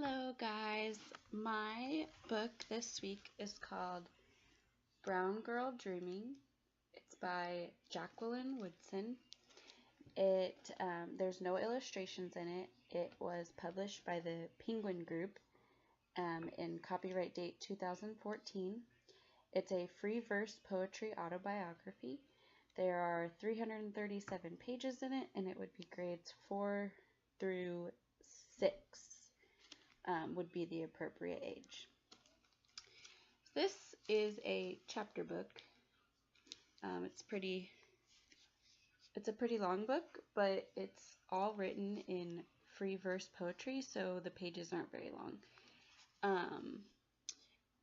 Hello guys, my book this week is called Brown Girl Dreaming. It's by Jacqueline Woodson. There's no illustrations in it. It was published by the Penguin Group in copyright date 2014. It's a free verse poetry autobiography. There are 337 pages in it, and it would be grades 4 through 6. Would be the appropriate age. This is a chapter book. It's a pretty long book, but it's all written in free verse poetry, so the pages aren't very long.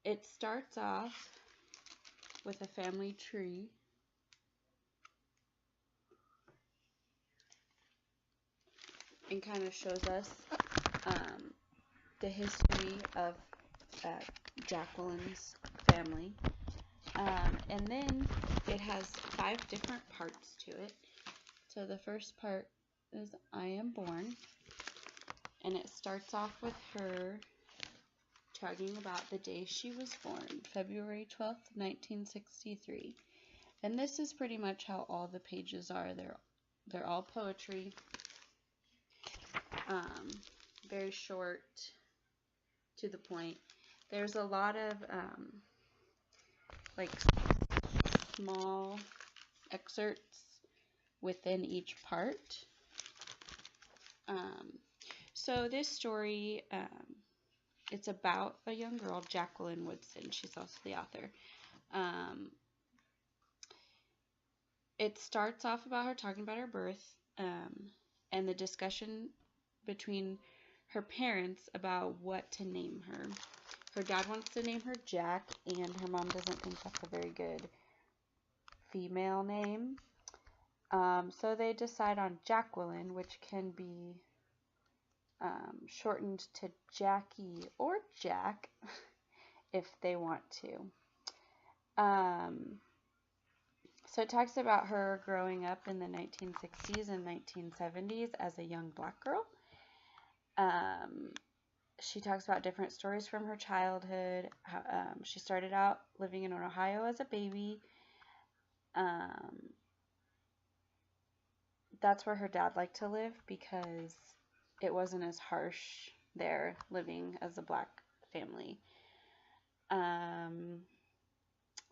It starts off with a family tree. And kind of shows us the history of Jacqueline's family. And then it has 5 different parts to it. So the first part is I Am Born. And it starts off with her talking about the day she was born, February 12th, 1963. And this is pretty much how all the pages are. They're all poetry. Very short, to the point. There's a lot of like small excerpts within each part. So this story, it's about a young girl, Jacqueline Woodson. She's also the author. It starts off about her talking about her birth and the discussion between her parents about what to name her. Her dad wants to name her Jack, and her mom doesn't think that's a very good female name. So they decide on Jacqueline, which can be shortened to Jackie or Jack if they want to. So it talks about her growing up in the 1960s and 1970s as a young black girl. She talks about different stories from her childhood. How, she started out living in Ohio as a baby. That's where her dad liked to live because it wasn't as harsh there living as a black family. There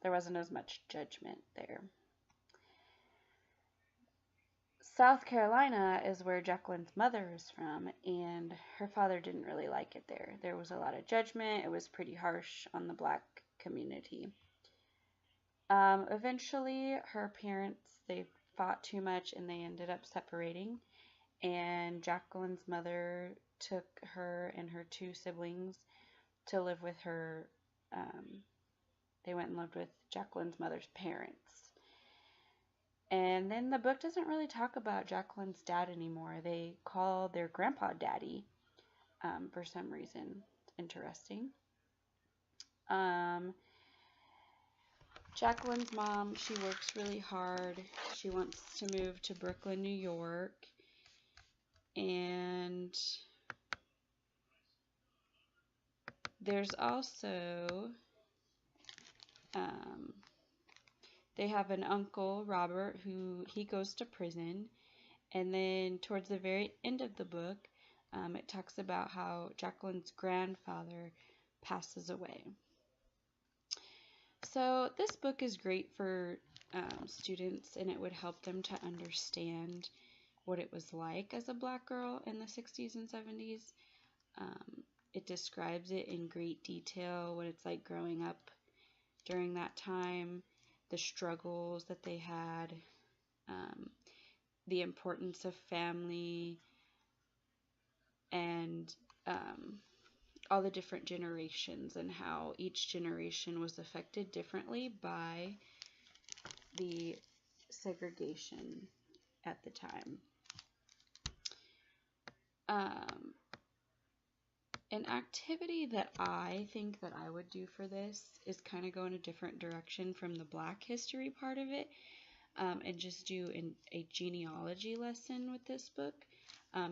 wasn't as much judgment there. South Carolina is where Jacqueline's mother is from, and her father didn't really like it there. There was a lot of judgment. It was pretty harsh on the black community. Eventually, her parents, they fought too much, and they ended up separating, and Jacqueline's mother took her and her 2 siblings to live with her. They went and lived with Jacqueline's mother's parents. And then the book doesn't really talk about Jacqueline's dad anymore. They call their grandpa Daddy for some reason. It's interesting. Jacqueline's mom, she works really hard. She wants to move to Brooklyn, New York. And there's also... they have an uncle, Robert, who he goes to prison. And then towards the very end of the book, it talks about how Jacqueline's grandfather passes away. So this book is great for students, and it would help them to understand what it was like as a black girl in the 60s and 70s. It describes it in great detail, what it's like growing up during that time, the struggles that they had, the importance of family, and all the different generations and how each generation was affected differently by the segregation at the time. An activity that I think that I would do for this is kind of go in a different direction from the black history part of it, and just do a genealogy lesson with this book,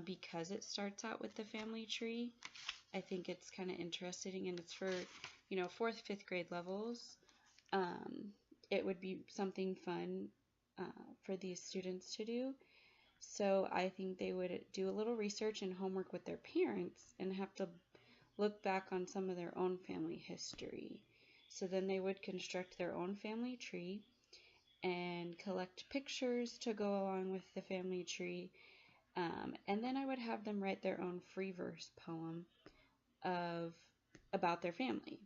because it starts out with the family tree. I think it's kind of interesting, and it's for, 4th, 5th grade levels. It would be something fun for these students to do. So I think they would do a little research and homework with their parents and have to look back on some of their own family history. So then they would construct their own family tree and collect pictures to go along with the family tree. And then I would have them write their own free verse poem about their family.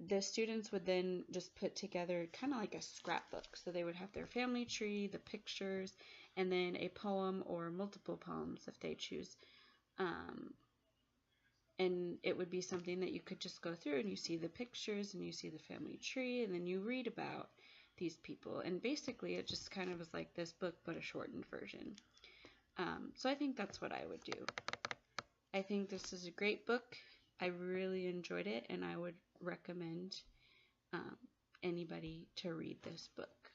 The students would then just put together kind of like a scrapbook. So they would have their family tree, the pictures, and then a poem or multiple poems if they choose. And it would be something that you could just go through and you see the pictures and you see the family tree and then you read about these people. And basically it just kind of was like this book but a shortened version. So I think that's what I would do. I think this is a great book. I really enjoyed it and I would recommend anybody to read this book.